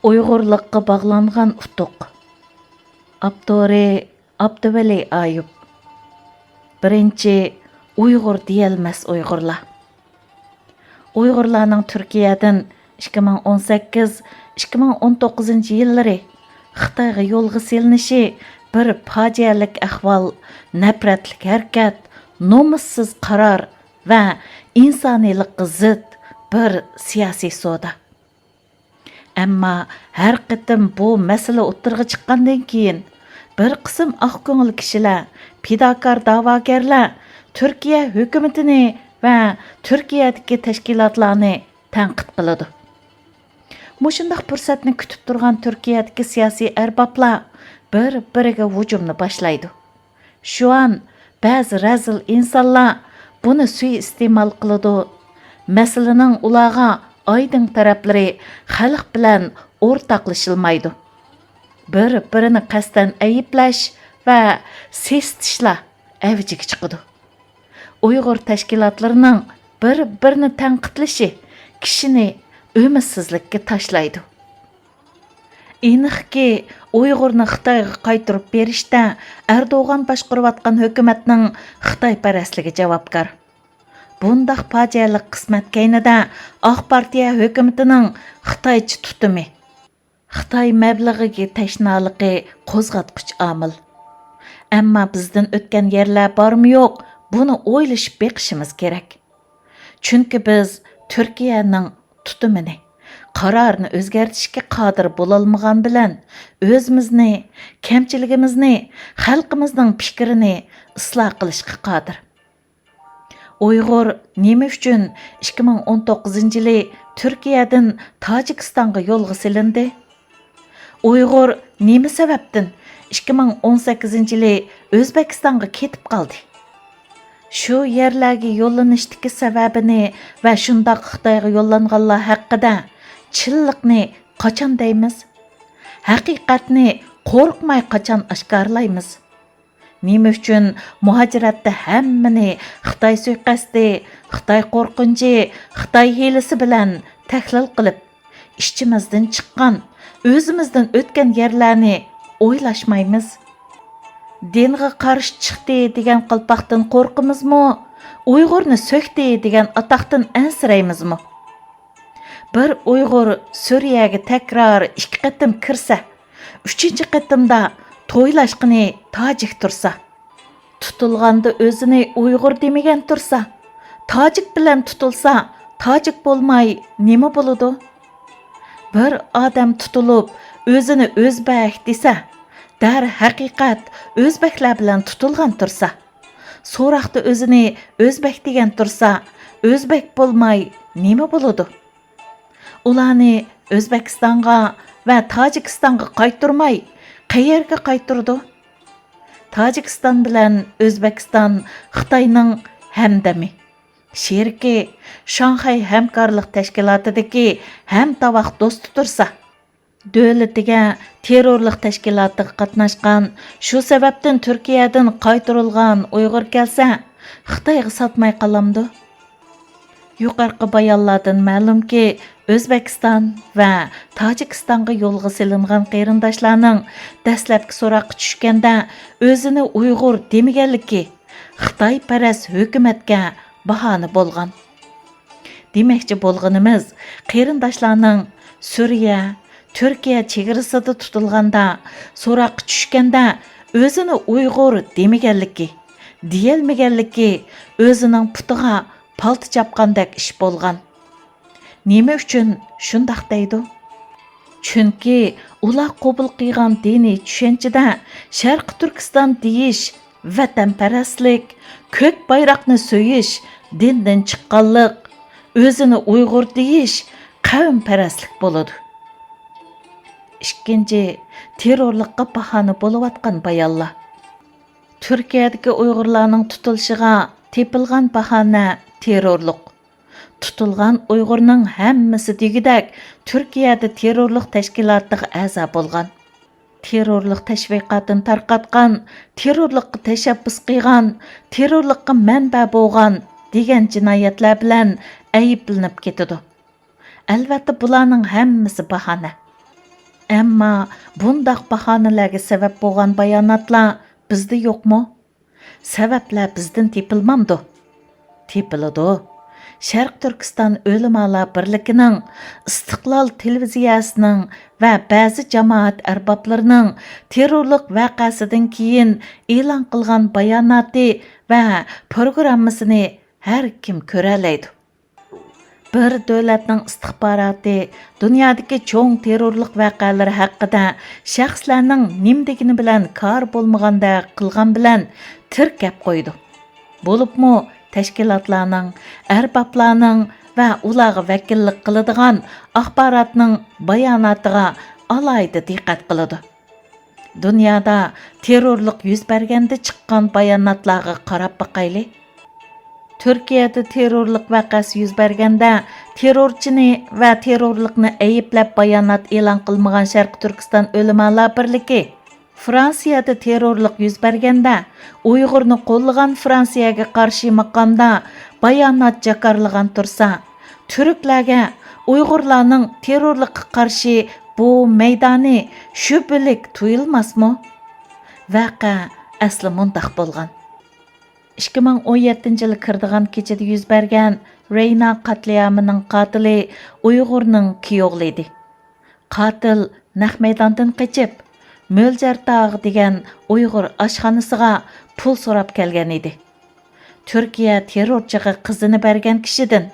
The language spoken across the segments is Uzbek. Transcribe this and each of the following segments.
Uyg'urlikqa bog'langan utuq. Abduri Abduvali Ayub. Birinchi Uyg'ur deyilmas Uyg'urlar. Uyg'urlarning Turkiyadan 2018-2019 yillari Xitoyga yo'lga silinishi bir fojialik ahvol, nafratlik harakat, nomussiz qaror va insoniylikqa zid bir siyosiy savdo. Ammo har qitim bu masala o'tirg'i chiqqandan keyin bir qism oq ko'ngil kishilar, fidokor da'vogarlar Turkiya hukumatini va Turkiyadagi tashkilotlarni tanqid qiladi. Mushundaq fursatni kutib turgan Turkiyadagi siyosiy arboblar bir-biriga hujumni boshlaydi. Shu an ba'zi razil insonlar buni suiiste'mol qiladi. Masalaning ularga oydin taraflari xalq bilan o'rtoqlashilmaydi. Bir-birini qasdan ayiblash va sesitishlar avjiga chiqadi. Uyg'ur tashkilotlarining bir-birini tanqidlashi kishini umidsizlikka tashlaydi. Aniqki, Uyg'urni Xitoyga qaytarib berishda Erdo'g'an boshqarayotgan hukumatning Xitoyparastligi javobgar. Bundaq fojialik qismat kaynida Oq partiya hukumatining Xitoycha tutumi, Xitoy mablag'iga tashnoligi qo'zg'atqich omil. Ammo bizdan o'tgan yerlar bormi yo'q, buni o'ylashib beqishimiz kerak. Chunki biz Turkiyaning tutumini, qarorini o'zgartirishga qodir bo'lolmagan bilan o'zimizni, kamchiligimizni, xalqimizning fikrini isloh qilishga qodir. Uyg'ur nima uchun 2019-yili Turkiyadan Tojikistonga yo'lga silindi? Uyg'ur nima sababdan 2018-yili O'zbekistonga ketib qoldi? Shu yerlarga yo'llanishdagi sababini va shundoq Xitoyga yo'llanganlar haqida chilliqni qachon deymiz? Haqiqatni qo'rqmay qachon oshkorlaymiz? Nima uchun muhojiratda hammani Xitoy suiqasdi, Xitoy qo'rqinchi, Xitoy hilasi bilan tahlil qilib, ishchimizdan chiqqan, o'zimizdan o'tgan yerlarni o'ylashmaymiz? Dinga qarshi chiqdi degan qalpoqdan qo'rqimizmi? Uyg'urni so'kdi degan atoqdan ansiraymizmi? Bir Uyg'ur Suriyaga takror 2 qatim kirsa, 3-chi qatimda to'ylashqini tojik tursa, tutilganda o'zini Uyg'ur demagan tursa, tojik bilan tutilsa, tojik bo'lmay nima bo'ladi? Bir odam tutilib, o'zini o'zbek desa, dar haqiqat o'zbeklar bilan tutilgan tursa, so'roqda o'zini o'zbek degan tursa, o'zbek bo'lmay nima bo'ladi? Ularni O'zbekistonga va Tojikistonga qaytarmay, qayerga qaytardi? Tojikiston bilan O'zbekiston Xitoyning hamdami, sheriki, Shanxay hamkorlik tashkilotidagi hamtovoq do'sti tursa, davlatiga terrorlik tashkilotiga qatnashgan, shu sababdan Turkiyadan qaytarilgan Uyg'ur kelsa, Xitoyga sotmay qolamdi. Yuqorqi bayonlardan ma'lumki, O'zbekiston va Tojikistonga yo'lga silingan qarindoshlarning dastlabki so'roqqa tushganda o'zini Uyg'ur demaganligi Xitoyparast hukumatga bahona bo'lgan. Demakchi bo'lganimiz, qarindoshlarning Suriya, Turkiya chegarasida tutilganda, so'roqqa tushganda o'zini Uyg'ur demaganligi, deyilmaganligi o'zining putiga palti chapqandek ish bo'lgan. Nima uchun shundoq deydi? Chunki ular qabul qilgan diniy tushunchada Sharq Turkiston deyish vatanparastlik, ko'k bayroqni so'yish dindan chiqqanlik, o'zini Uyg'ur deyish qavmparastlik bo'ladi. Ikkinchi, terrorlikqa bahona bo'layotgan bayonlar. Turkiyadagi Uyg'urlarning tutilishiga tepilgan bahona terrorlik. Tutilgan Uyg'urning hammasi degidak Turkiyada terrorlik tashkilotiga a'zo bo'lgan. Terrorlik tashviqotini tarqatgan, terrorlikqa tashabbus qilgan, terrorlikqa manba bo'lgan degan jinoyatlar bilan ayblanib ketadi. Albatta bularning hammasi bahona. Әмма бұндақ баханаларга səbəb болған баянатlar bizdə yoxmu? Səbəblər bizdən tepilmamdı. Tepilidi. Şərq Türkistan Ölümalar Birligining İstiqlal televiziyasining va ba'zi jamoat arboblarının terrorlik vaqasidan keyin e'lon qilgan bayonoti va programmasini har kim ko'ralaydi. Bir davlatning istixboroti dunyodagi cho'ng terrorlik vaqalari haqida shaxslarning nimdigini bilan kor bo'lmaganda qilgan bilan tirkab qo'ydi. Bo'libmi tashkilotlarning, arboblarning va ularga vakillik qiladigan axborotning bayonotiga alohida diqqat qiladi. Dunyoda terrorlik yuz berganda chiqqan bayonotlarga qarab boqayli. Türkiyədə terrorlik vaqasi yuz berganda terrorchini va terrorlikni ayblab bayonot e'lon qilmagan Sharq Turkiston Ölümalar Birligi, Fransiyada terrorlik yuz berganda Uyg'urni qo'llagan Fransiyaga qarshi maqomda bayonot jakarlagan tursa, Türklarga Uyg'urlarning terrorlikqa qarshi bu maydoni shubhalik tuyulmasmi? Vaqa asli mundaq bo'lgan. 2017 kirdigan kechada yuz bergan Reyna qatliamining qatili Uyg'urning kuyovli edi. Qatil naq maydondan qochib, Mo'ljar tog'i degan Uyg'ur oshxonasiga pul so'rab kelgan edi. Turkiya terrorchiga qizini bergan kishidan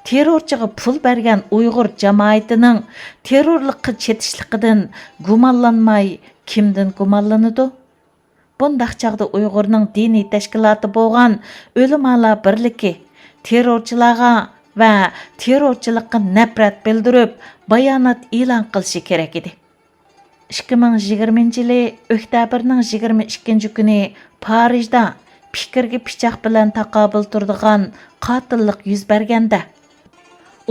terrorchiga pul bergan Uyg'ur jamoatining terrorlikqa chetishligidan gumonlanmay kimdan gumonlanadi? Bundaq chaqda Uyg'urning diniy tashkiloti bo'lgan Ölümalar Birligi terrorchilarga va terrorchilikqa nafrat bildirib bayonot e'lon qilishi kerak edi. 2020-yili oktyabrning 22 kuni Parijda fikrga pichoq bilan taqobil turadigan qotillik yuz berganda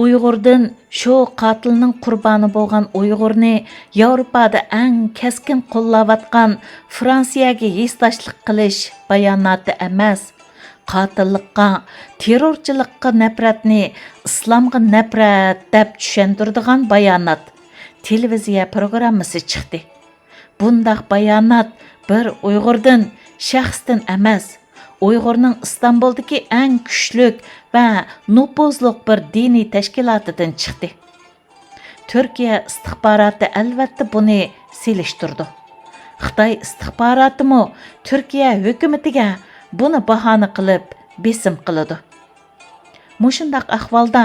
Uyg'urdan shu qatilning qurboni bo'lgan Uyg'urni Yevropada eng keskin qo'llayotgan Fransiyaga hesdoshlik qilish bayonoti emas, qotillikqa, terrorchilikqa nafratni islomga nafrat deb tushuntiradigan bayonot televiziya programmasi chiqdi. Bundaq bayonot bir Uyg'urdan, shaxsdan emas, Uyg'urning Istanbuldagi eng kuchlik va nupuzliq bir diniy tashkilotidan chiqdi. Turkiya istixboroti albatta buni selishtirdi. Xitoy istixborotimi Turkiya hukumatiga buni bahona qilib besim qiladi. Mushundaq ahvolda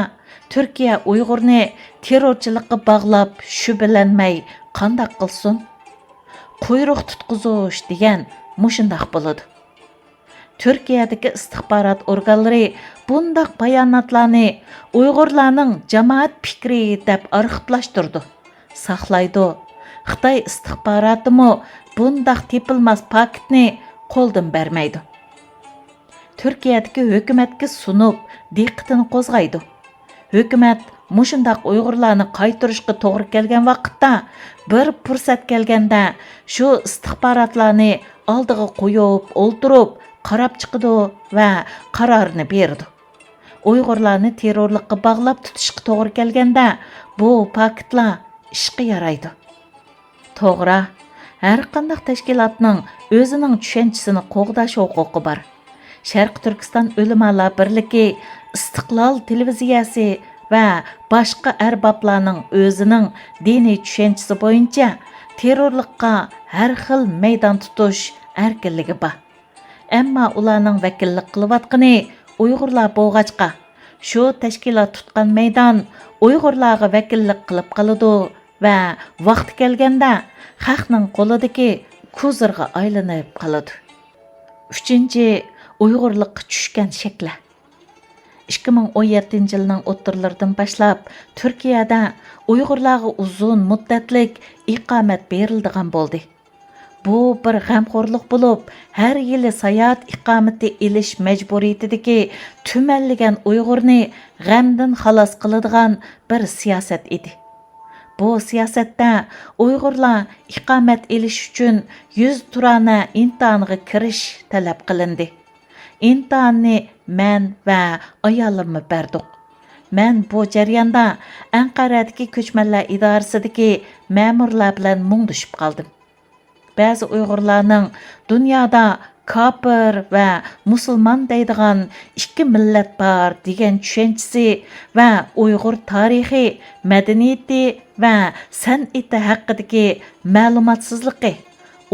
Turkiya Uyg'urni terrorchilikqa bog'lab shubhalanmay qandoq qilsin? Quyruq tutqizish degan mushundaq bo'ladi. Türkiyədəki istixbarat orqanları bundaq bayonotlarni Uyg'urlarning jamoat fikri deb arxivlashtirdi, saqlaydi. Xitoy istixbarotimi bundaq tepilmas paktni qo'ldan bermaydi. Türkiyədəki hökumətga sunub diqqətini qo'zg'aydi. Hökumət mushundaq Uyg'urlarni qaytarishga to'g'ri kelgan vaqtda bir fursat kelganda shu istixbarotlarni oldiga qo'yib o'ltirib qarab chiqdi va qarorini berdi. Uyg'urlarni terrorlikqa bog'lab tutishga to'g'ri kelganda bu paktlar ishga yaraydi. To'g'ri, har qanday tashkilotning o'zining tushunchisini qo'g'dash huquqi bor. Sharq Turkiston Ölümalar Birligi, Istiqlol televiziyasi va boshqa arboblarning o'zining diniy tushunchisi bo'yicha terrorlikqa har xil maydon tutish erkinligi bor. Әмма ularning vakillik qilayotgani Uyg'urlar bo'lg'achqa, shu tashkilot tutgan maydon Uyg'urlarga vakillik qilib qoladi va vaqti kelganda xalqning qo'lidagi ko'zirga aylanib qoladi. 3. Uyg'urlikqa tushgan shaklar. 2017 yilning o'ttirlaridan boshlab Turkiyada Uyg'urlarga uzun muddatlik iqomat berildigan bo'ldi. Bu bir g'amxo'rlik bo'lib, har yili sayohat iqomati elish majburiyatidagi tumanlagan Uyg'urni g'amdan xalos qiladigan bir siyosat edi. Bu siyosatda Uyg'urlar iqomat elish uchun 100 turana imtihoniga kirish talab qilindi. İmtihanni men va ayolimni berdik. Mən bu jarayonda Anqaradagi ko'chmanlar idorasidagi ma'murlar bilan mungdishib qoldim. Ba'zi Uyg'urlarning dunyoda kafir va musulmon deydigan ikki millat bor degan tushunchasi va Uyg'ur tarixi, madaniyati va san'ati haqidagi ma'lumotsizligi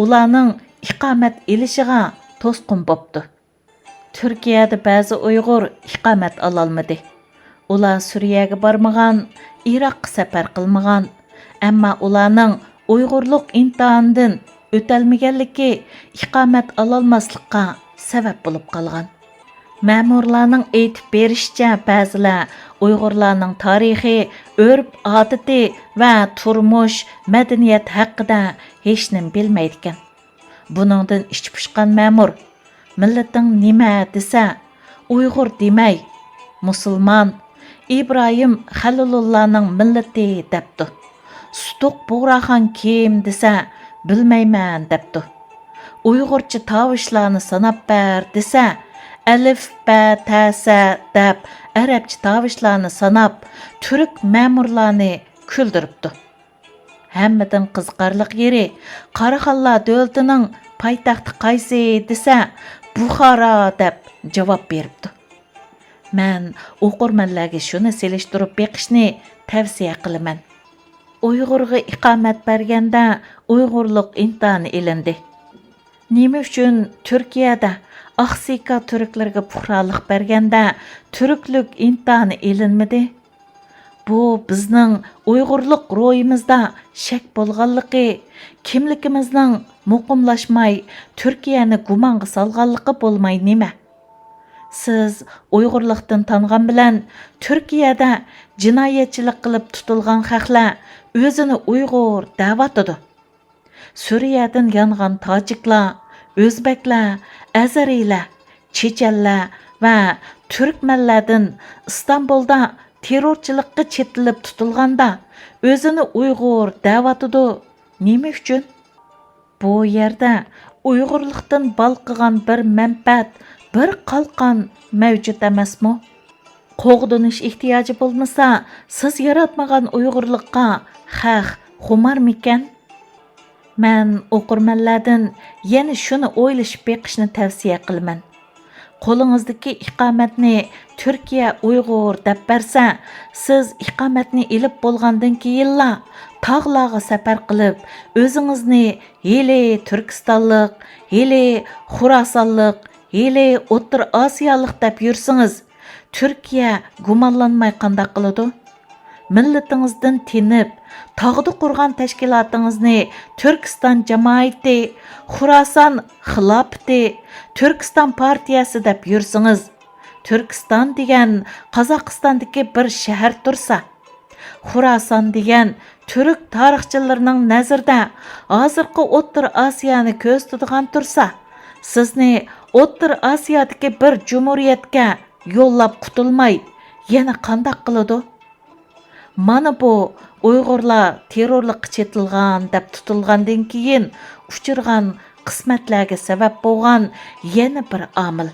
ularning iqomat elishiga to'sqin bo'pti. Turkiyada ba'zi Uyg'ur iqomat ololmadi. Ular Suriyaga bormagan, Iroqqa safar qilmagan, ammo ularning Uyg'urlik imtihonidan o'talmaganligi iqomat ololmaslikqa sabab bo'lib qolgan. Ma'murlarning aytib berishicha, ba'zilar Uyg'urlarning tarixi, urf-odati va turmush, madaniyat haqida hech nima bilmaydi ekan. Buningdan ichi pishgan ma'mur millating nima desa, Uyg'ur demay, musulmon İbrahim Xalilullahning millati debdi. Sutuq Buğraxon kim desa, bilmayman debdi. Uyg'urcha tavishlarni sanab ber desa, alif ba ta sa deb arabcha tavishlarni sanab turk ma'murlarni kuldiribdi. Hammadan qiziqarli yeri Qaraxonlar davlatining poytaxti qaysi desa, Buxoro deb javob beribdi. Men o'qirmanlarga shuni selishtirib beqishni tavsiya qilaman. Uyg'urga iqomat berganda Uyg'urlik imtihoni ilindi. Nima uchun Turkiyada Aqsika turklarga puhrolik berganda turklik imtihoni ilinmadi? Bu bizning Uyg'urlik ro'yimizda shak bo'lganligi, kimligimizning muqimlashmay Turkiyani gumonga solganligi bo'lmay nima? Siz Uyg'urlikdan tangan bilan Turkiyada jinoyatchilik qilib tutilgan xalqlar o'zini Uyg'ur da'vatidi. Suriyadan yangan tojiklar, o'zbeklar, azariylar, chechenlar va turkmanlardan Istanbulda terrorchilikqa chetilib tutilganda o'zini Uyg'ur da'vatidi. Nima uchun? Bu yerda Uyg'urlikdan balqigan bir manfaat, bir qalqon mavjud emasmi? Qo'g'dinish ehtiyoji bo'lmasa, siz yaratmagan Uyg'urlikqa xalq xumarmikan? Men o'qirmanlardan yana shuni o'ylashib beqishni tavsiya qilaman. Qo'lingizdagi iqomatni Turkiya Uyg'ur deb bersa, siz iqomatni ilib bo'lgandan keyinla tog'larga safar qilib, o'zingizni heli Turkistonlik, heli Xurosonlik, heli O'rta Osiyolik deb yursangiz, Turkiya gumonlanmay qanday qiladi? Millatingizdan tinib, tog'da qurgan tashkilotingizni Turkiston jamoati, Xuroson xilofati, Turkiston partiyasi deb yursangiz, Turkiston degan Qozog'istondagi bir shahar tursa, Xuroson degan turk tarixchilarining nazarida hozirgi O'rta Osiyoni ko'z tutadigan tursa, sizni O'rta Osiyodagi bir jumhuriyatga yo'llab qutulmay yana qanday qiladi? Mana bu Uyg'urlar terrorlikqa chetilgan deb tutilgandan keyin uchirgan qismatlarga sabab bo'lgan yana bir omil.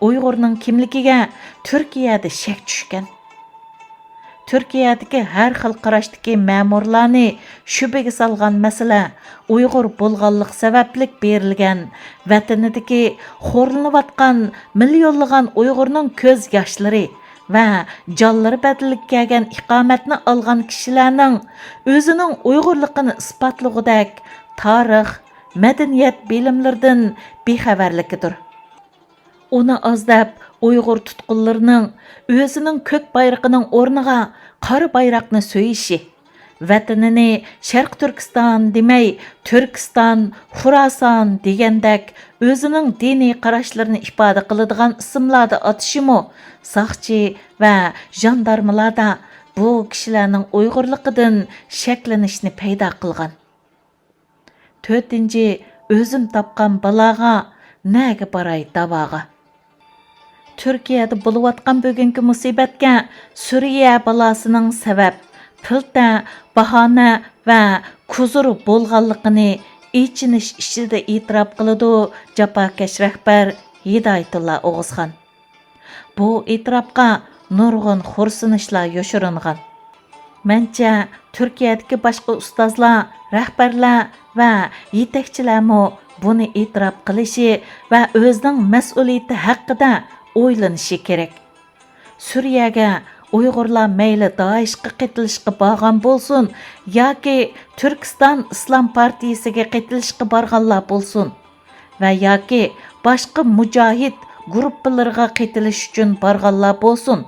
Uyg'urning kimligiga Turkiyada shak tushgan. Turkiyadagi har xil qarashdagi ma'murlarni shubhaga solgan masala Uyg'ur bo'lganlik sababli berilgan vatanidagi xo'rlanayotgan millionlagan Uyg'urning ko'z yoshlari va jonlari badillik kelgan iqomatni olgan kishilarning o'zining Uyg'urligini isbotlagudek tarix, madaniyat bilimlaridan bexabarligidir. Uni ozdab Uyg'ur tutqunlarining o'zining ko'k bayrog'ining o'rniga qora bayroqni so'yishi, vatanini Sharq Turkiston demay, Turkiston, Xuroson degandek o'zining diniy qarashlarini ifoda qiladigan ismlarda atishimi soqchi va jandarmalarda bu kishilarning Uyg'urligidan shaklanishni paydo qilgan. 4. O'zim topgan baloga naga baray davoga. Turkiyada bo'layotgan bugungi musibatga Suriya balosining sabab, pilta, bahona va kuzur bo'lganligini ichinish ishida e'tirof qiladi jafokash rahbar Hidoyatullo O'g'izxon. Bu e'tirofga nurg'un xursınishlar yoshiringan. Mencha Turkiyadagi boshqa ustozlar, rahbarlar va yetakchilarmi buni e'tirof qilishi va o'zining mas'uliyati haqida o'ylanishi kerak. Suriyaga Uyg'urlar mayli Daeshga qetilishga borgan bo'lsin yoki Turkiston Islom partiyasiga qetilishga borganlar bo'lsin va yoki boshqa mujohid guruhlarga qetilish uchun borganlar bo'lsin,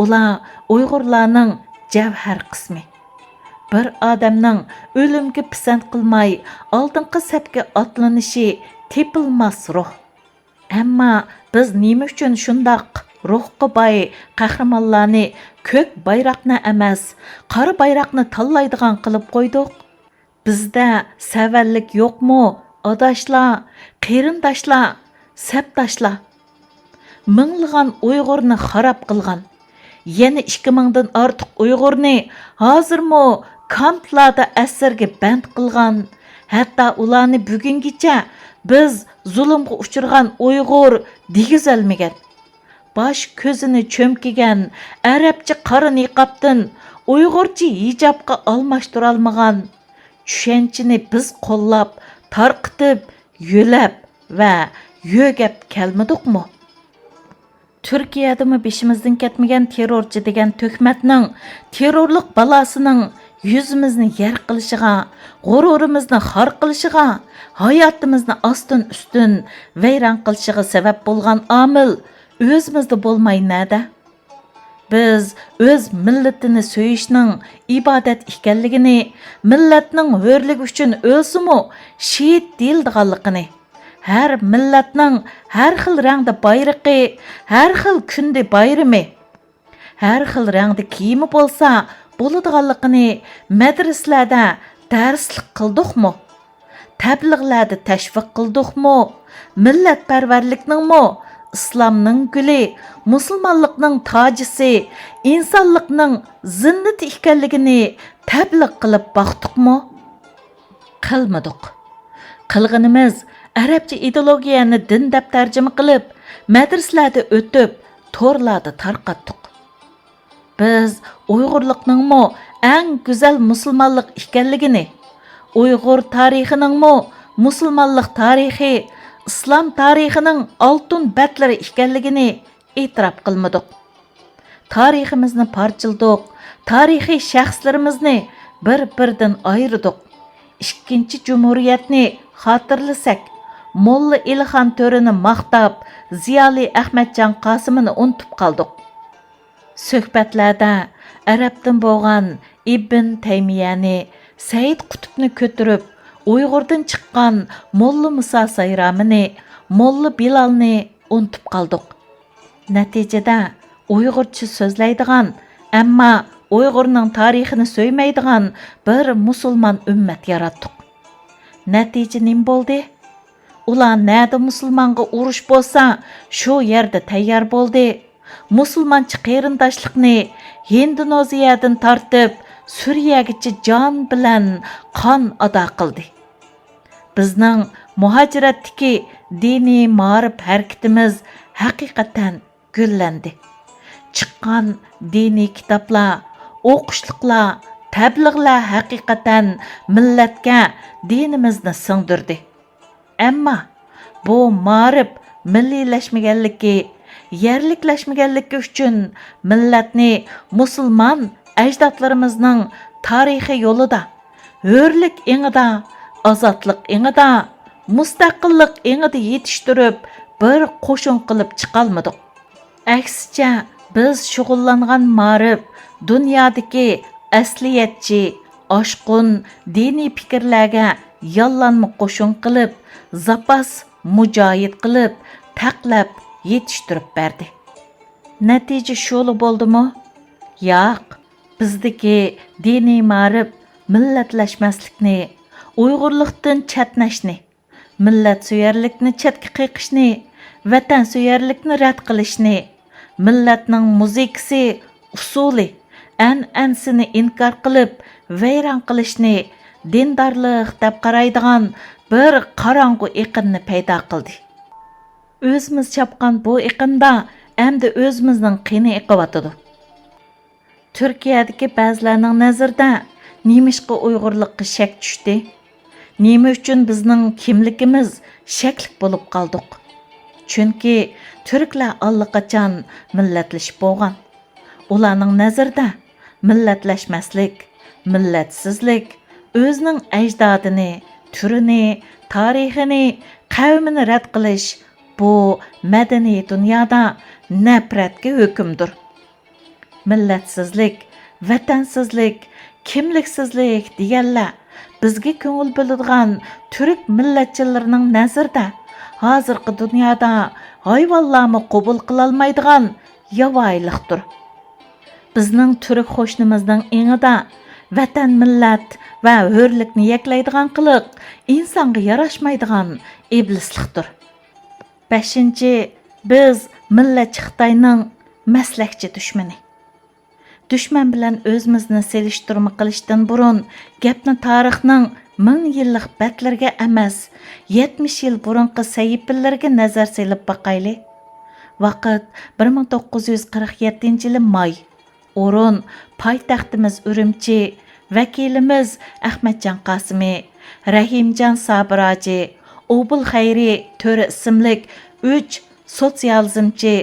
ular Uyg'urlarning javhar qismi. Bir odamning o'limga pisand qilmay oldingi safga otlanishi tepilmas ruh. Ammo biz nima uchun shundoq ruhqa boy qahramonlarni ko'k bayroqni emas, qora bayroqni tanlaydigan qilib qo'ydik? Bizda savallik yo'qmi, odoshlar, qarindoshlar, sabdoshlar? Minglagan Uyg'urni xarob qilgan, yana 2000 dan ortiq Uyg'urni hozirmi kamplarda asirga band qilgan, hatto ularni bugungacha biz zulmga uchirgan Uyg'ur degizalmagan. Baş ko'zini cho'mkigan arabcha qora niqobdan Uyg'urcha hijobga almashtira olmagan tushunchani biz qo'llab, tarqitib, yo'lab va yo'gab kelmadikmi? Turkiyadami beshimizdan ketmagan terrorchi degan to'kmatning terrorlik balosining yüzimizni yer qilishiga, g'ururimizni xor qilishiga, hayotimizni ostin ustin vayron qilishiga sabab bo'lgan omil o'zimizda bo'lmay nada? Biz o'z millatini so'yishning ibodat ekanligini, millatning hurligi uchun o'lsimi shehid deyilganligini, har millatning har xil rangda bayrog'i, har xil kunda bayrami, har xil rangda kiyimi bo'lsa bo'ladiganligini madrasalarda darslik qildikmi? Tabliğlarda tashviq qildikmi? Millatparvarlikningmi, islomning guli, musulmonlikning tojisi, insonlikning zinnati ekanligini tabliq qilib boqdiqmi? Qilmadik. Qilganimiz arabcha ideologiyani din deb tarjima qilib, madrasalarda o'tib, to'rlarda tarqatdik. Biz Uyg'urlikningmi eng go'zal musulmonlik ekanligini, Uyg'ur tarixiningmi musulmonlik tarixi, islom tarixining oltin batlari ekanligini e'tirof qilmadik. Tariximizni parchildik, tarixiy shaxslarimizni bir-biridan ayirdik. Ikkinchi jumhuriyatni xotirlasak, Molla Ilhon To'rini maqtab, Ziyoli Ahmadjon Qosimini unutib qoldik. Suhbatlarda Arabdan bo'lgan Ibn Taymiyani, Said Qutbni ko'tirib, Uyg'urdan chiqqan Molla Musa Sayramini, Molla Bilalni unutib qoldik. Natijada Uyg'urcha so'zlaydigan, ammo Uyg'urning tarixini so'ymaydigan bir musulmon ummat yaratdik. Natija nim bo'ldi? Ular nada musulmonga urush bo'lsa, shu yerda tayyor bo'ldi. Musulmoncha qarindoshlikni Hindoneziyadan tortib Suriyagacha jon bilan qon ado qildi. Bizning muhojiratdagi diniy ma'rif harakatimiz haqiqatan gullandi. Chiqqan diniy kitoblar, o'qishliqlar, tabliğlar haqiqatan millatga dinimizni singdirdi. Ammo bu ma'rif milliylashmaganligi, yerliklashmaganligi uchun millatni musulmon ajdodlarimizning tarixiy yo'lida, hurlik engida, ozodlik engida, mustaqillik engida yetishtirib, bir qo'shin qilib chiqolmadik. Aksicha biz shug'ullangan ma'rif dunyodagi asliyatchi, oshqun diniy fikrlarga yollanma qo'shin qilib, zapas mujohid qilib, taqlab yetishtirib berdi. Natija shuli bo'ldimi? Yo'q. Bizdagi diniy ma'rif millatlashmaslikni, Uyg'urlikdan chatnashni, millat suyarlikni chetga qiqishni, vatan suyarlikni rad qilishni, millatning muzikasi, usuli, an'anasini inkor qilib, vayron qilishni dindorlik deb qaraydigan bir qorong'u iqinni paydo qildi. O'zimiz chopgan bu iqinda әмді өзіміздің қиыны иқыватыды. Türkiyədəki bəzilərinin nəzərdə nemişqə Uyğurluqqa şək düşdü? Nemi üçün bizning kimligimiz şəklik bo'lib qaldıq? Çünki Türklər allaqachon millatlaşıb bo'lgan. Ularning nazarda millatlaşmaslik, millatsizlik o'zining ajdodini, turini, tarixini, qavmini rad qilish bu madaniy dunyoda nafratga hukmdir. Millatsizlik, vatansizlik, kimliksizlik deganlar bizga ko'ngil bo'ladigan turk millatchilarining nazarda hozirgi dunyoda hayvonlarni qabul qila olmaydigan yovvoyilikdir. Bizning turk qo'shnimizning engida vatan millat va hurlikni yaklaydigan qiliq insonga yarashmaydigan iblislikdir. 5. Biz millatchi Xitoyning maslakchi dushmani. Düşman bilan o'zimizni selishtirma qilishdan burun gapni tarixning 1000 yillik batlarga emas, 70 yil burunqi sahifalarga nazar selib baqayli. Vaqt 1947 yil may. O'rin poytaxtimiz Urumchi, vakilimiz Ahmadjon Qosimi, Rahimjon Sabiraji, Obul Xayri To'ri ismli 3 sotsializmchi,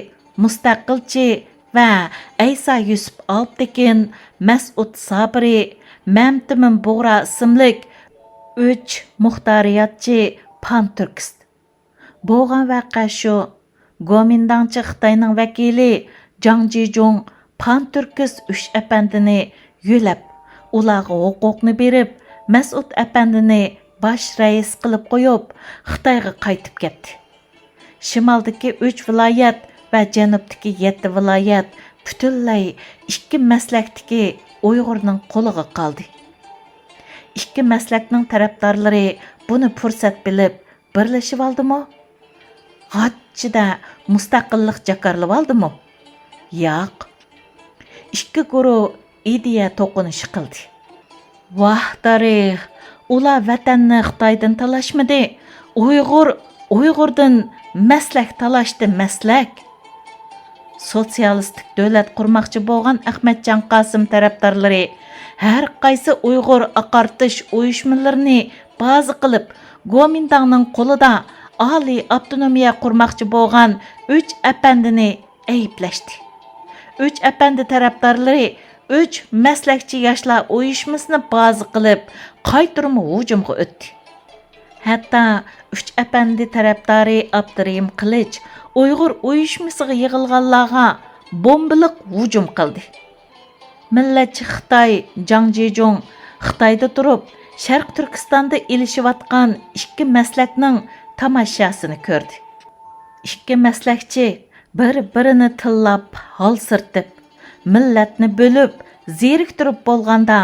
mustaqilchi va Aysa Yusuf Alptekin, Mas'ud Sabri, Mamtimin Bug'ra ismli 3 muxtariyatchi pan-turkist. Bo'lgan vaqa shu. Gomindangchi Xitoyning vakili Jang Jijong pan-turkist 3 apandini yo'lab, ularga huquqni berib, Mas'ud apandini bosh rais qilib qo'yib, Xitoyga qaytib ketdi. Shimoldagi 3 viloyat va janubdagi 7 viloyat butunlay 2 maslakdagi Uyg'urning qo'liga qoldi. 2 maslakning tarafdorlari buni fursat bilib birlashib oldimi? G'achchida mustaqillik jakarlab oldimi? Yo'q. 2 guruh ideya to'qinishi qildi. Vah tarix, ular vatanni Xitoydan talashmadi. Uyg'urdan maslak talashdi, maslak. Sotsialistik davlat qurmoqchi bo'lgan Ahmadjon Qosim tarafdorlari har qaysi Uyg'ur aqartish uyushmalarini baza qilib, Gomindangning qo'lida oliy avtonomiya qurmoqchi bo'lgan 3 apandini ayblashdi. 3 apandi tarafdorlari 3 maslakchi yoshlar uyushmasini baza qilib, qaytirma hujumga o'tdi. Hatta 3 apandi tarafdori Abdurim Qilich Uyg'ur uyushmasiga yig'ilganlarga bombaliq hujum qildi. Millatchi Xitoy Jang Jijong Xitoyda turib, Sharq Turkistonda ilishayotgan 2 maslakning tamashasini ko'rdi. 2 maslakchi bir-birini tillab, hol sirtib, millatni bo'lib, zeriktirib bo'lganda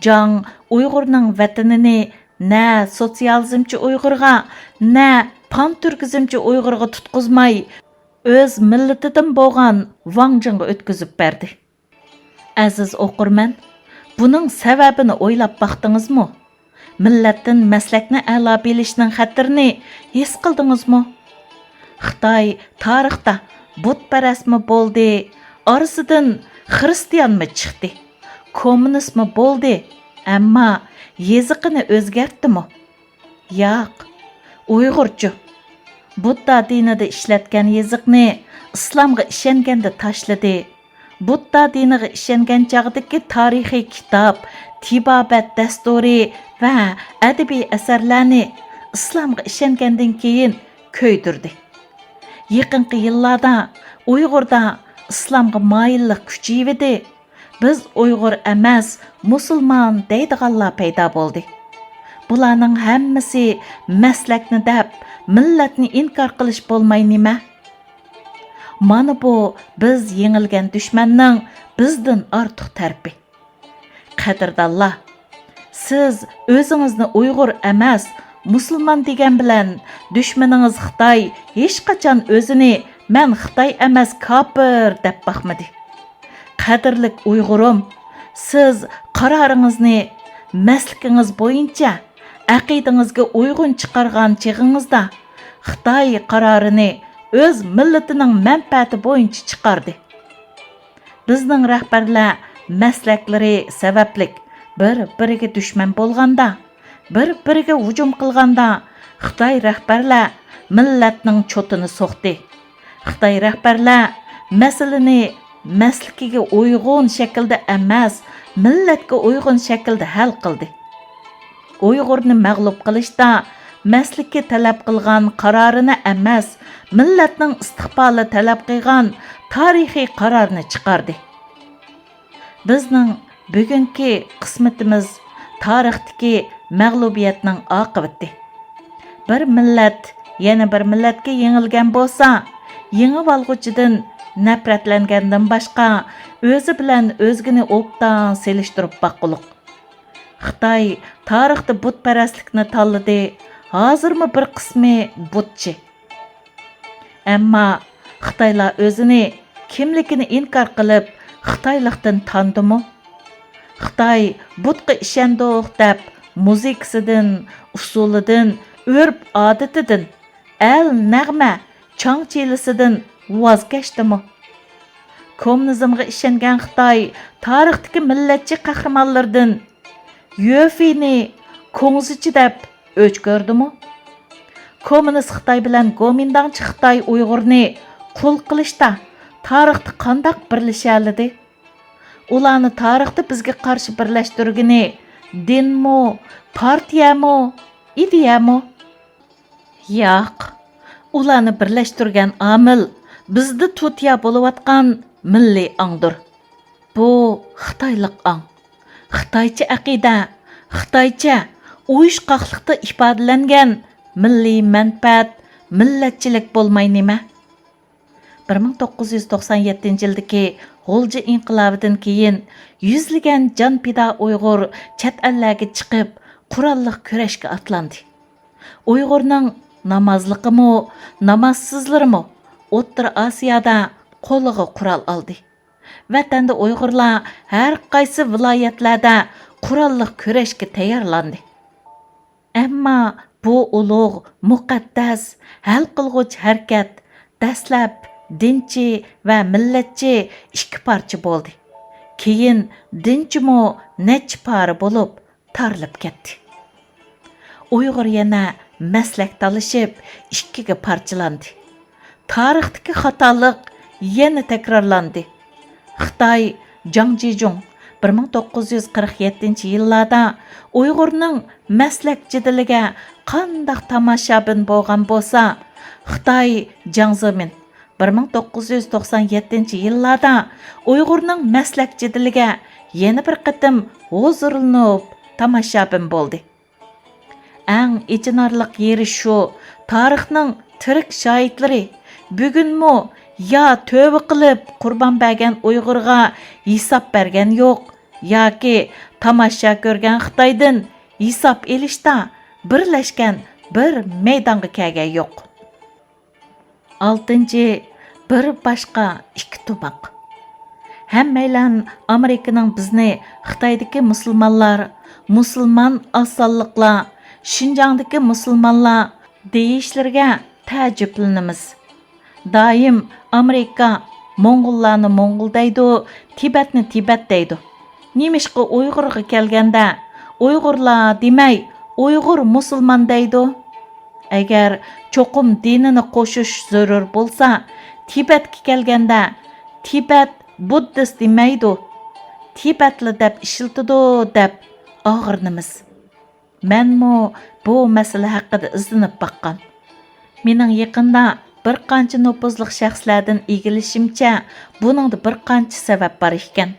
Jang Uyg'urning vatanini na sotsializmchi Uyg'urga, na pan-turkizmchi Uyg'urga tutqizmay, o'z millatidan bo'lgan Vangjinga o'tkazib berdi. Aziz o'qirman, buning sababini o'ylab baqdingizmi? Millatdan maslakni a'lo bilishning xatirini his qildingizmi? Xitoy tarixda butparastmi bo'ldi, orasidan xristianmi chiqdi, kommunistmi bo'ldi, ammo yeziqini o'zgartdimi? Yo'q, Uyg'urcha. Budda dinida ishlatgan yeziqni islomga ishonganda tashladi. Budda diniga ishongan chog'dagi tarixiy kitob, tibobat dasturi va adabiy asarlarni islomga ishongandan keyin ko'ydirdi. Yaqinqi yillarda Uyg'urda islomga moyillik kuchaydi. Biz Uyg'ur emas, musulmon deydiganlar paydo bo'ldi. Bularning hammasi maslakni deb, millatni inkor qilish bo'lmay nima? Mana bu biz yengilgan dushmanning bizdan ortiq tarbi. Qadrdonlar, siz o'zingizni Uyg'ur emas, musulmon degan bilan dushmaningiz Xitoy hech qachon o'zini men Xitoy emas, kofir deb baqmadi. Qadrlik Uyg'urim, siz qaroringizni maslikingiz bo'yicha aqidangizga uyg'un chiqargan chig'ingizda Xitoy qarorini öz milletining manfaati bo'yicha chiqardi. Bizning rahbarlar maslaklari sabablik bir-biriga dushman bo'lganda, bir-biriga hujum qilganda Xitoy rahbarlar millatning cho'tini so'qdi. Xitoy rahbarlar masalani maslikiga uyg'un shaklda emas, millatga uyg'un shaklda hal qildi. Uyg'urni mag'lub qilishda masliki talab qilgan qarorini emas, millatning istiqboli talab qilgan tarixiy qarorni chiqardi. Bizning bugungi qismatimiz tarixdagi mag'lubiyatning oqibati. Bir millat yana bir millatga yengilgan bo'lsa, yengib olg'uchidan nafratlangandan boshqa o'zi bilan o'zgini o'bdan selishtirib baqquliq. Xitoy tarixda butparastlikni tanladi. Hozirmi bir qismi butchi. Ammo Xitoylar o'zini kimligini inkor qilib, Xitoylikdan tandimi? Xitoy butqa ishandiq deb muzikasidan, usulidan, urf odatidan, al nag'ma, changchilisidan voz kechdimi? Kommunizmga ishangan Xitoy tarixdagi millatchi qahramonlardan Yöfini ko'ngzichi deb o'ch ko'rdimi? Kommunist Xitoy bilan Gomindangchi Xitoy Uyg'urni qul qilishda tarixda qandoq birlashaladi? Ularni tarixda bizga qarshi birlashtirgani dinmi, partiyami, ideyami? Yo'q. Ularni birlashtirgan omil bizda to'tiya bo'layotgan milliy ongdir. Bu Xitoylik ong. Xitoycha aqida, Xitoycha uyushqoqlikda ifodalangan milliy manfaat, millatchilik bo'lmay nima? 1997-yildagi G'o'lji inqilobidan keyin yuzlagan jon pido Uyg'ur chet ellarga chiqib, qurolliq kurashga atlandi. Uyg'urning namozliqimi, namozsizlarimi O'rta Osiyoda qo'liga qurol oldi. Vatanda Uyg'urlar har qaysi viloyatlarda qurolliq kurashga tayyorlandi. Ammo bu ulug' muqaddas hal qilg'uchi harakat dastlab dinchi va millatchi ikki parcha bo'ldi. Keyin dinchimi necha pari bo'lib tarilib ketdi. Uyg'ur yana maslak talishib ikkiga parchalandi. Tarixdagi xatolik yana takrorlandi. Xitoy Jiang Jejung 1947-yillarda Uyg'urning maslak jidiliga qandaq tomoshabin bo'lgan bo'lsa, Xitoy Jiang Zemin 1997-yillarda Uyg'urning maslak jidiliga yana bir qatim huzurlanib tomoshabin bo'ldi. Eng ichinarliq yeri shu, tarixning tirik shohidlari bugunmi ya tövbe qilib qurban bergan Uyg'urga hisob bergan yo'q, yoki tomosha ko'rgan Xitoydan hisob elishda birlashgan bir maydonga kelgan yo'q. 6. Bir boshqa ikki tumoq. Hammaylar Amerikaning bizni Xitoydagi musulmonlar, musulmon osonliqlar, Şinjandagi musulmonlar deyishlariga ta'jublanamiz. Daim Amerika Mo'ng'ullarni Mo'ng'ul deydi, Tibetni Tibet deydi. Nemishqa Uyg'urga kelganda Uyg'urlar demay, Uyg'ur musulmon deydi. Agar cho'qim dinini qo'shish zarur bo'lsa, Tibetga kelganda Tibet buddist demaydi. Tibetli deb ishiltidi deb og'irnimiz. Menmi bu masala haqida izlanib baqqan. Mening yaqinda bir qancha nopozliq shaxslardan egilishimcha, buningda bir qancha sabab bor ekan.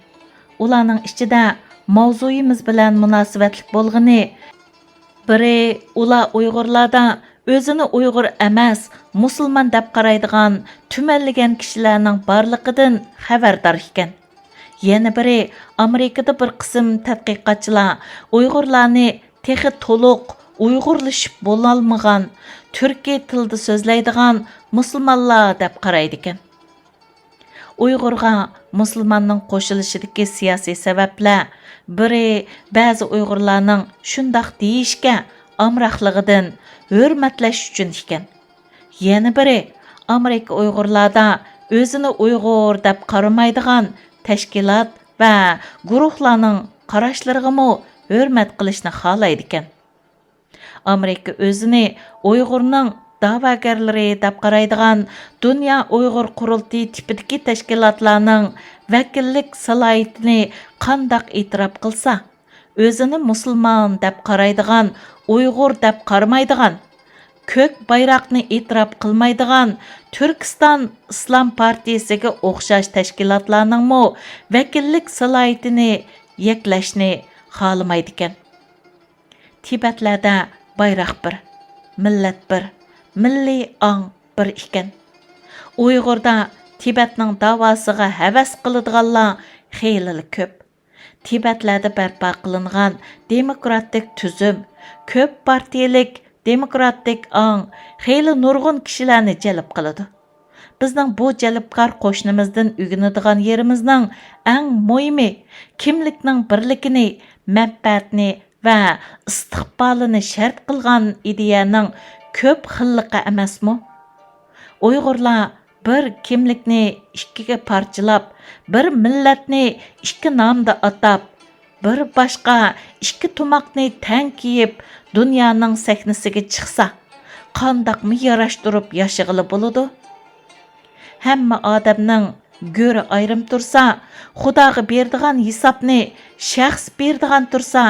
Ularning ichida mavzuyimiz bilan munosabatli bo'lgani, biri ular Uyg'urlarda o'zini Uyg'ur emas, musulmon deb qaraydigan tumanlagan kishilarning borligidan xabardor ekan. Yana biri Amerikada bir qism tadqiqotchilar Uyg'urlarni texi to'liq Uyg'urlashib bo'lolmagan, turkiy tilda so'zlaydigan musulmonlar deb qaraydi ekan. Uyg'urga musulmonning qo'shilishidagi siyosiy sabablar biri ba'zi Uyg'urlarning shundoq deyishga amroqligidan hurmatlash uchun ekan. Yana biri Amerika Uyg'urlarda o'zini Uyg'ur deb qaramaydigan tashkilot va guruhlarning qarashlariga hurmat qilishni xohlaydi ekan. Amerika o'zini Uyg'urning da'vogarlari deb qaraydigan Dunyo Uyg'ur qurultiyi tipidagi tashkilotlarning vakillik salohiyatini qandoq e'tirof qilsa, o'zini musulmon deb qaraydigan, Uyg'ur deb qaramaydigan, ko'k bayroqni e'tirof qilmaydigan Turkiston Islom partiyasiga o'xshash tashkilotlarning vakillik salohiyatini yaklashni xohlamaydi ekan. Tibetlarda bayroq bir, millat bir, milliy ong bir ekan. Uyg'urda Tibetning davosiga havas qiladiganlar xeyli ko'p. Tibetlarda barpo qilingan demokratik tuzum, ko'p partiyalik demokratik ong xeyli nurg'un kishilarni jalb qiladi. Bizning bu jalbkor qo'shnimizdan o'rganadigan yerimizning eng muhimi kimlikning birligini, manfaatni va istiqbolini shart qilgan ideyaning ko'p xilligi emasmi? Uyg'urlar bir kimlikni ikkiga parchalab, bir millatni ikki nomda atab, bir boshqa ikki tumoqni tang kiyib dunyoning sahnasiga chiqsa, qandoqmi yarashtirib yashag'ili bo'ladi? Hamma odamning go'ri ayrim tursa, Xudoga berdigan hisobni shaxs berdigan tursa,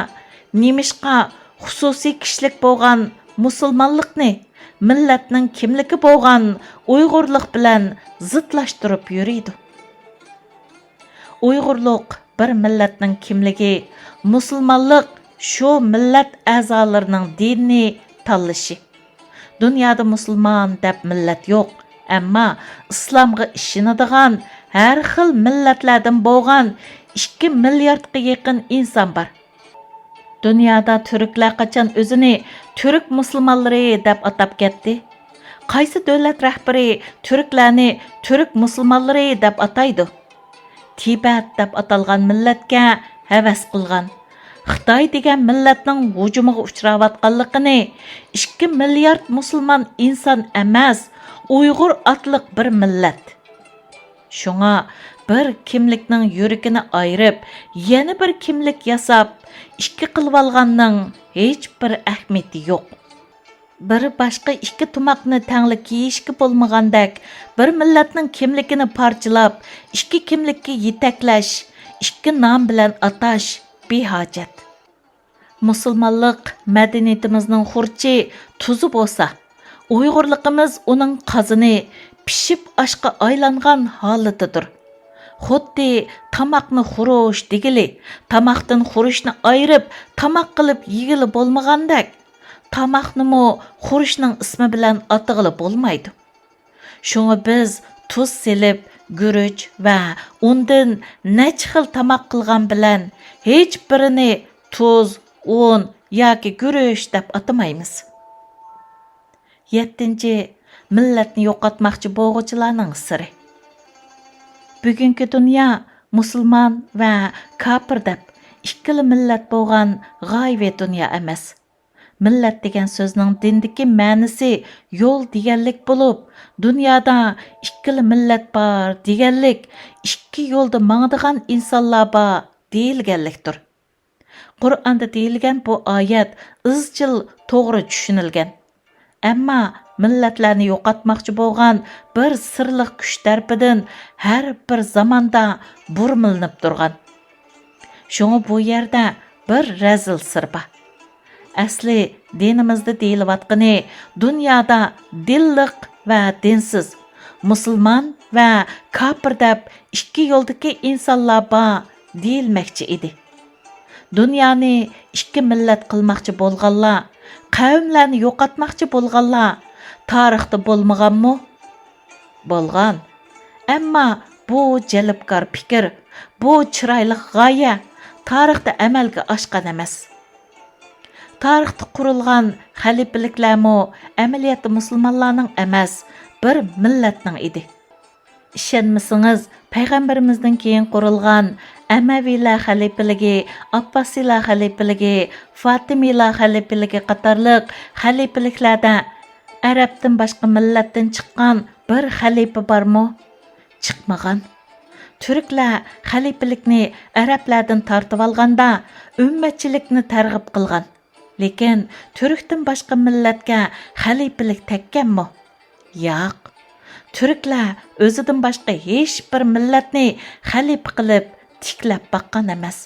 nemishqa xususiy kishilik bo'lgan musulmonlikni millatning kimligi bo'lgan Uyg'urlik bilan zidlashtirib yuriydi. Uyg'urlik bir millatning kimligi, musulmonlik shu millat a'zolarining dinni tanlashi. Dunyoda musulmon deb millat yo'q, ammo islomga ishonadigan har xil millatlardan bo'lgan 2 milliardga yaqin inson bor. Dunyoda turklar qachon o'zini turk musulmonlari deb atab ketdi? Qaysi davlat rahbari turklarni turk musulmonlari deb ataydi? Tibet deb atalgan millatga havas qilgan. Xitoy degan millatning hujumiga uchrayotganligini 2 milliard musulmon inson emas, Uyg'ur atliq bir millat. Shunga bir kimlikning yuragini ayirib, yana bir kimlik yasab, ikki qilib olganning hech bir ahamiyati yo'q. Bir boshqa ikki tumoqni tangli kiyishga bo'lmagandek, bir millatning kimligini parchalab, ikki kimlikka yetaklash, ikki nom bilan atash behojat. Musulmonlik madaniyatimizning xurchi tuzi bo'lsa, Uyg'urligimiz uning qazini pishib oshga aylangan holatidir. Xuddi tamoqni xurush degili, tamoqdan xurishni ayirib, tamoq qilib yegili bo'lmagandek, tamoqnimi xurushning ismi bilan atig'ili bo'lmaydi. Shunga biz tuz selib, guruch va undan necha xil tamoq qilgan bilan hech birini tuz, un yoki guruch deb atamaymiz. 7. Millatni yo'qotmoqchi bo'lg'uchilarning siri. Bugungi dunyo musulmon va kafir deb ikkili millat bo'lgan g'oyib dunyo emas. Millat degan so'zning dindagi ma'nosi yo'l deganlik bo'lib, dunyoda ikkili millat bor deganlik, ikki yo'lda mangdigan insonlar bor deyilganlikdir. Qur'onda deyilgan bu oyat izchil to'g'ri tushunilgan. Ammo millatlarni yo'qotmoqchi bo'lgan bir sirliq kuch tarafidan har bir zamonda burmilinib turgan. Shunga bu yerda bir razil sir bor. Asli dinimizda deyilayotgani dunyoda dilliq va dinsiz, musulmon va kafir deb ikki yo'ldagi insonlar bor deyilmoqchi edi. Dunyoni ikki millat qilmoqchi bo'lganlar, qavmlarni yo'qotmoqchi bo'lganlar tarixda bo'lmaganmi? Bo'lgan. Ammo bu jalbkor fikr, bu chiroyli g'oya tarixda amalga oshgan emas. Tarixda qurilgan xalifaliklarmi amaliyotda musulmonlarning emas, bir millatning edi. Ishonmasangiz, payg'ambarimizdan keyin qurilgan Amaviylar xalifaligi, Abbasiylar xalifaligi, Fatimiylar xalifaligi qatorliq xalifaliklarda Arabdan boshqa millatdan chiqqan bir xalifa barmi? Chiqmagan. Turklar xalifalikni arablardan tortib olganda ummatchilikni targ'ib qilgan. Lekin turkdan boshqa millatga xalifalik tekkanmi? Yo'q. Turklar o'zidan boshqa hech bir millatni xalifa qilib tiklab boqqan emas.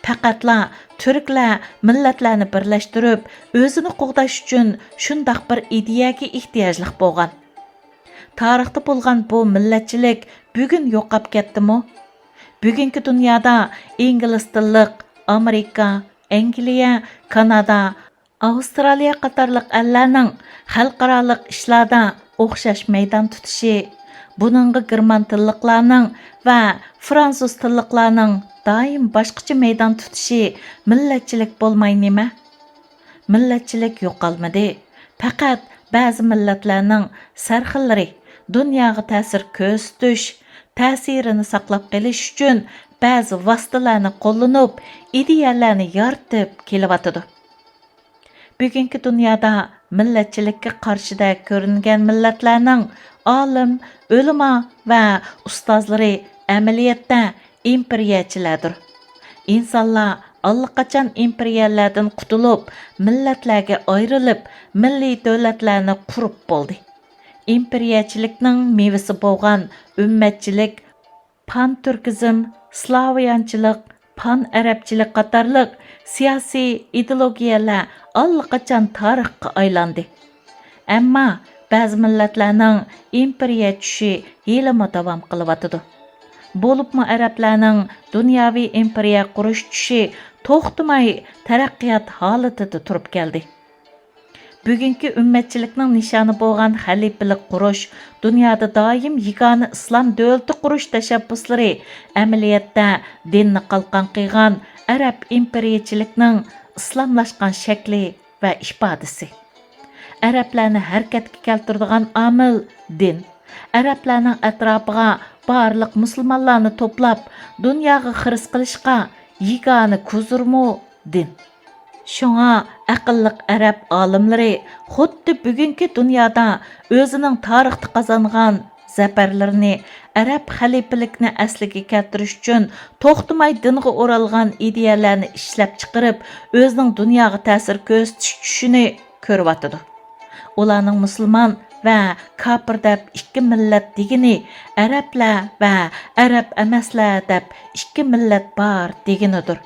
Faqatla turklar millatlarni birlashtirib, o'zini qo'g'dash uchun shundoq bir ideyaga ehtiyojliq bo'lgan. Tarixda bo'lgan bu millatchilik bugun yo'qolib ketdimi? Bugungi dunyoda ingliz tillik Amerika, Angliya, Kanada, Avstraliya qatorliq ellarning xalqaroliq ishlarda o'xshash maydon tutishi, buningga german tilliklarning va fransuz tilliklarning doim boshqacha maydon tutishi millatchilik bo'lmay nima? Millatchilik yo'qolmadi. Faqat ba'zi millatlarning sarxillari dunyoga ta'sir ko'rsatish, ta'sirini saqlab qolish uchun ba'zi vositalarni qo'llanib, ideyalarni yoritib kelyotidi. Bugungi dunyoda millatchilikka qarshida ko'ringan millatlarning olim, ulamo va ustozlari amaliyotda imperiyachilardir. İnsanlar allaqachon imperiyalardan qutulib, millatlarga ayrilib, milliy davlatlarni qurib bo'ldi. Imperiyachilikning mevasi bo'lgan ummatchilik, pan-turkizm, slaviyanchilik, pan-arabchilik qatorliq siyosiy ideologiyalar allaqachon tarixga aylandi. Ammo ba'zi millatlarning imperiya tushi yilmi davom qilyotidi. Bo'libmi arablarning dunyoviy imperiya qurish tushi to'xtamay taraqqiyot holatida turib keldi. Bugungi ummatchilikning nishoni bo'lgan xalifalik qurish, dunyoda doim yagona islom davlati qurish tashabbuslari amaliyotda dinni qalqon qilgan arab imperiyachilikning islomlashgan shakli va ifodasi. Arablarni harakatga keltiradigan omil din. Arablarning atrofiga barliq musulmonlarni to'plab, dunyoga xiris qilishga yagona ko'zurmu din. Shunga aqlliq arab olimlari xuddi bugungi dunyoda o'zining tarixda qozongan zafarlarini arab xalifalikni asliga keltirish uchun to'xtamay dinga o'ralgan ideyalarni ishlab chiqarib, o'zining dunyoga ta'sir ko'rsatish tushini ko'ryotidi. Ularning musulmon va kafir deb ikki millat degini, arablar va arab emaslar deb ikki millat bor deganidir.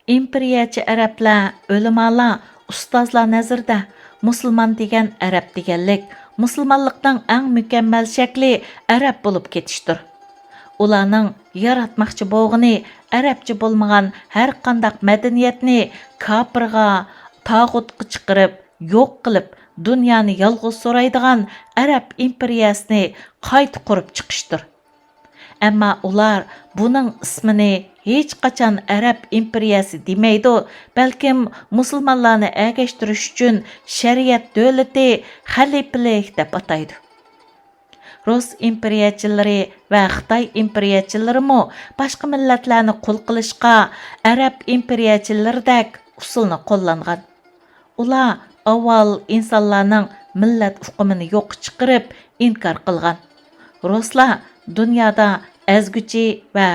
Imperiyachi arablar, ulamolar, ustozlar nazarda musulmon degan arab deganlik, musulmonlikning eng mukammal shakli arab bo'lib ketishdir. Ularning yaratmoqchi bo'lgani arabcha bo'lmagan har qanday madaniyatni kafirga, tag'utga chiqarib, yo'q qilib, dunyoni yolg'iz so'raydigan arab imperiyasini qayta qurib chiqishdir. Ammo ular buning ismini hech qachon arab imperiyasi demaydi, balkim musulmonlarni ergashtirish uchun shariat davlati xalifalik deb ataydi. Rus imperiyachilari va Xitoy imperiyachilari boshqa millatlarni qul qilishga arab imperiyachilaridek usulni qo'llangan. Ular avval insonlarning millat uqumini yo'q chiqarib inkor qilgan. Ruslar dunyoda azguchi va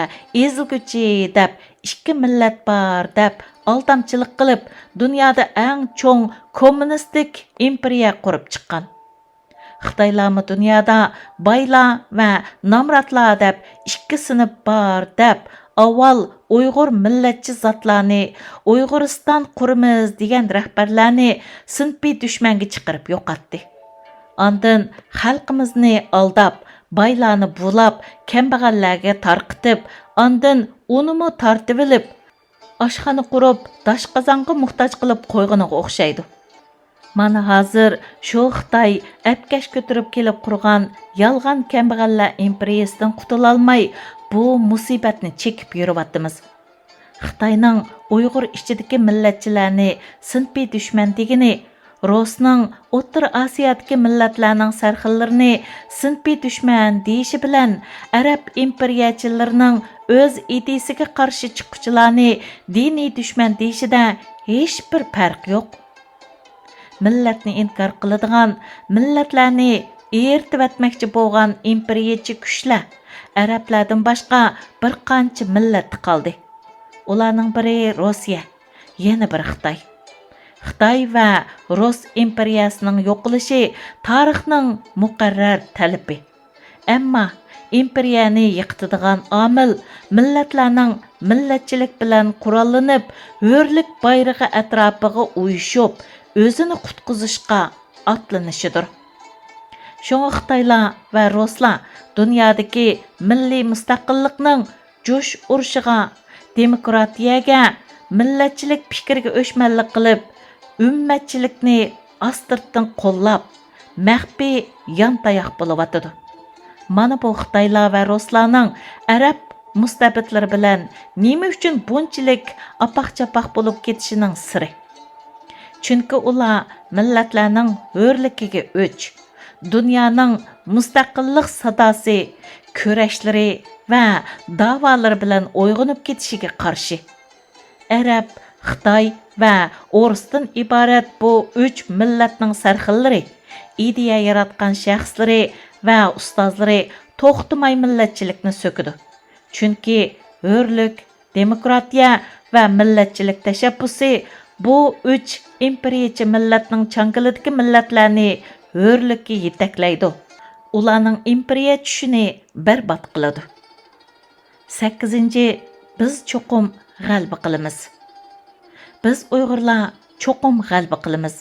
ezilguchi deb ikki millat bor deb aldamchilik qilib, dunyoda eng cho'ng kommunistik imperiya qurib chiqqan. Xitoylarmi dunyoda baylar va namratlar deb ikki sinf bor deb avval Uyg'ur millatchi zotlarni, Uyg'uriston qurimiz degan rahbarlarni sinfiy dushmanga chiqarib yo'qotdi. Ondan xalqimizni aldab, baylarni bulab, kambag'allarga tarqitib, ondan unimi tortib olib, oshxona qurib, doshqozonga muhtoj qilib qo'yg'iniga o'xshaydi. Mana hozir shu Xitoy atkash ko'tarib kelib qurgan yolg'on kambag'allar imperiyasidan qutulolmay bu musibatni chekib yuribmiz. Xitoyning Uyg'ur ichidagi millatchilarni sinfiy dushman degini, Rusning O'rta Osiyodagi millatlarning sarxillarini sinfiy dushman deyishi bilan arab imperiyachilarining o'z idisiga qarshi chiquvchilarni diniy dushman deyishida hech bir farq yo'q. Millatni inkor qiladigan, millatlarni eritib etmekçi bolğan imperiyachi kuchlar Arablardan başqa bir qancha millat qaldı. Ularning biri Rossiya, yana biri Xitoy. Xitoy va Rus imperiyasining yo'qolishi tarixning muqarrar talabi. Ammo imperiyani yiqitadigan omil millatlarning millatchilik bilan qurollanib, hurlik bayrog'i atrofiga uyushib, o'zini qutqizishga atlanishidir. Şoňa Xitoylar va Ruslar dunyodagi milliy mustaqillikning jo'sh urushiga, demokratiyaga, millatchilik fikriga o'shmanlik qilib, ummatchilikni astirtdan qo'llab, maxfiy yantayoq bo'layotdi. Mana bu Xitoylar va Ruslarning Arab mustabidlari bilan nima uchun bunchalik apaq-chapaq bo'lib ketishining siri. Chunki ular millatlarning hurligiga o'ch, dunyoning mustaqillik sadosi, kurashlari va da'volari bilan uyg'onib ketishiga qarshi. Arab, Xitoy va O'risdan iborat bu 3 millatning sarxillari, ideya yaratgan shaxslari va ustozlari to'xtamay millatchilikni so'kidi. Chunki hurlik, demokratiya va millatchilik tashabbusi bu 3 imperiyachi millatning chanqilidagi millatlarni hurlikka yetaklaydi. Ularning imperiya tushini barbod qiladi. 8. Biz cho'qim g'alaba qilamiz. Biz Uyg'urlar cho'qim g'alaba qilamiz.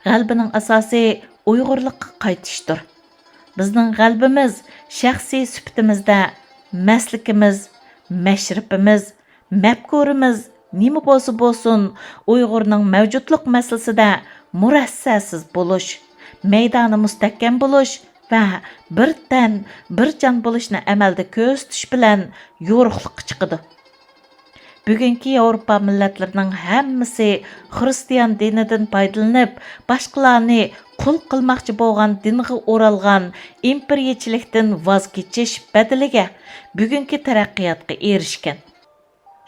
G'albaning asosi Uyg'urlikqa qaytishdir. Bizning g'albimiz shaxsiy sifatimizda maslikimiz, mashrifimiz, mafkurimiz nima bo'lsa bo'lsin Uyg'urning mavjudlik masalasida murassasiz bo'lish, maydoni mustahkam bo'lish va bir tan, bir jon bo'lishni amalda ko'rsatish bilan yo'riqlikqa chiqadi. Bugungi Yevropa millatlarining hammasi xristian dinidan foydalanib, boshqalarni qul qilmoqchi bo'lgan dinga o'ralgan imperiyachilikdan voz kechish badaliga bugungi taraqqiyotga erishgan.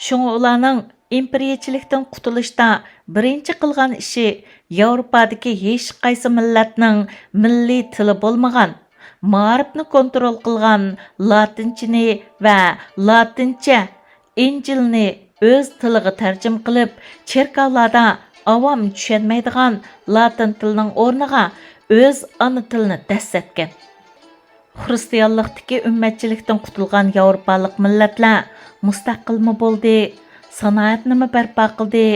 Shunga ularning imperiyachilikdan qutulishda birinchi qilgan ishi Yevropadagi hech qaysi millatning milliy tili bo'lmagan, ma'rifni kontrol qilgan latinchani va latincha Injilni o'z tiliga tarjim qilib, cherkovlarda avam tushunmaydigan latin tilining o'rniga o'z ona tilini dastatgan. Xristianlikdagi ummatchilikdan qutulgan Yevropalik millatlar mustaqilmi bo'ldi, sanoatni barpo qildi,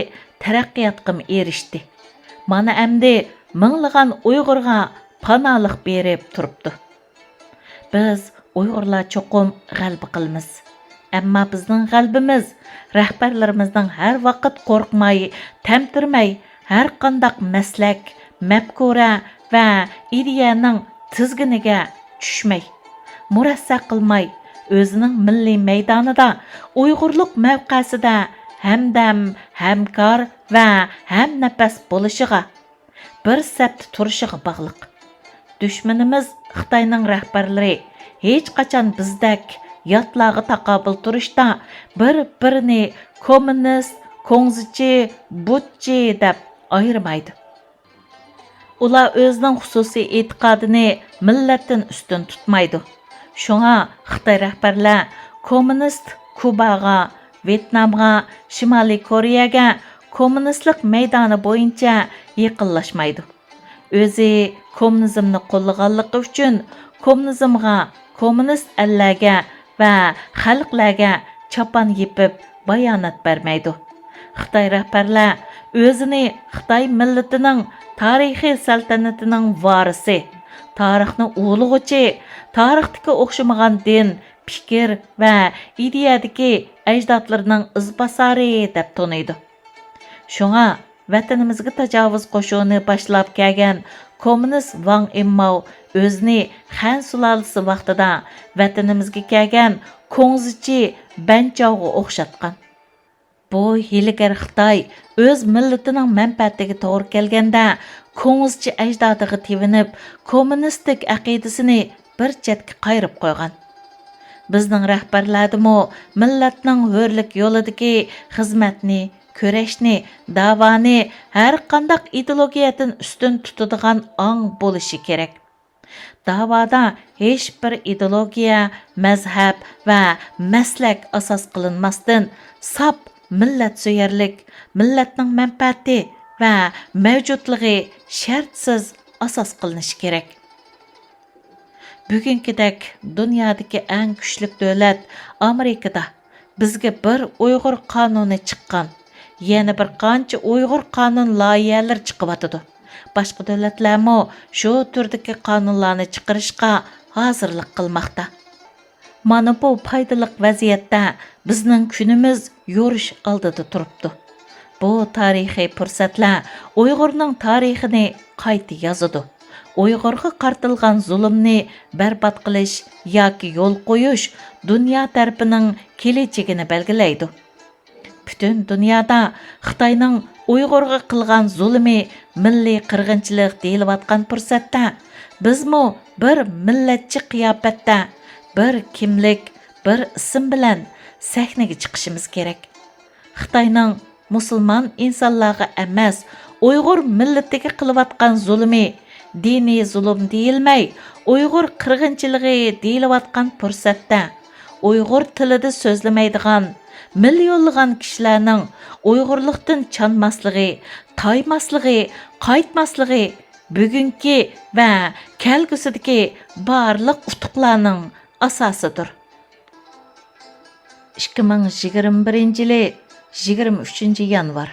taraqqiyotga erishdi. Mana endi minglagan Uyg'urga panohlik berib turibdi. Biz Uyg'urlar cho'qim g'alaba qilamiz. Ammo bizning g'albimiz rahbarlarimizning har vaqt qo'rqmay, tamtirmay, har qandaq maslak, mafkura va ideyaning tizginiga tushmay, murassa qilmay, o'zining milliy maydonida, Uyg'urlik mavqesida hamdam, hamkor va hamnafas bo'lishiga, bir safda turishiga bog'liq. Dushmanimiz Xitoyning rahbarlari hech qachon bizdak yatlarga taqobil turishda bir-birini kommunist, ko'ngzichi, butchi deb ayirmaydi. Ular o'zining xususiy e'tiqodini millatdan ustun tutmaydi. Shunga Xitoy rahbarlar kommunist Kubaga, Vyetnamga, Shimoliy Koreyaga kommunistlik maydoni bo'yicha yaqinlashmaydi. O'zi kommunizmni qo'llaganligi uchun kommunizmga, kommunist allarga va xalqlarga chapan yepib bayonot bermaydi. Xitoy rahbarlar o'zini Xitoy millatining tarixiy saltanatining varisi, tarixni ulug'uchi, tarixdagi o'xshamagan din, fikr va ideyadagi ajdodlarining izbosari deb tanıydi. Shunga vatanimizga tajovuz qo'shini boshlab kelgan kommunist Wang Immo o'zini Han sulolasi vaqtida vatanimizga kelgan ko'ngzichi Banchog'ga o'xshatgan. Bu hiligar Xitoy o'z millatining manfaatiga to'g'ri kelganda ko'ngizchi ajdodiga tevinib, kommunistik aqidasini bir chetga qayirib qo'ygan. Bizning rahbarlarimiz millatning hurlik yo'lidagi xizmatni, kurashni, davoni har qanday ideologiyadan ustun tutadigan ong bo'lishi kerak. Davada hech bir ideologiya, mazhab va maslak asos qilinmasdan sap millatso'yarlik, millatning manfaati va mavjudligi shartsiz asos qilinishi kerak. Bugünkidek dunyodagi eng kuchli davlat Amerikada bizga bir Uyg'ur qonuni chiqqan. Yana bir qancha Uyg'ur qonun loyihalari chiqyotidi. Boshqa davlatlarmi shu turdagi qonunlarni chiqarishga hozirlik qilmoqda. Mana bu foydali vaziyatda bizning kunimiz yo'rish oldida turibdi. Bu tarixiy fursatlar Uyg'urning tarixini qayta yozadi. Uyg'urga qartilgan zulmni barbod qilish yoki yo'l qo'yish dunyo tarafining kelajagini belgilaydi. Butun dunyoda Xitoyning Uyg'urga qilgan zulmi milliy qirg'inchilik deyilayotgan fursatda bizmi bir millatchi qiyofatda, bir kimlik, bir ism bilan sahnaga chiqishimiz kerak. Xitoyning musulmon insonlarga emas, Uyg'ur millatiga qilayotgan zulmi diniy zulm deyilmay, Uyg'ur qirg'inchiligi deyilayotgan fursatda Uyg'ur tilida so'zlamaydigan millionlagan kishilarning Uyg'urlikdan chanmasligi, taymasligi, qaytmasligi bugungi va kelgusidagi barliq utuqlarning asosidir. 2021 yili 23 yanvar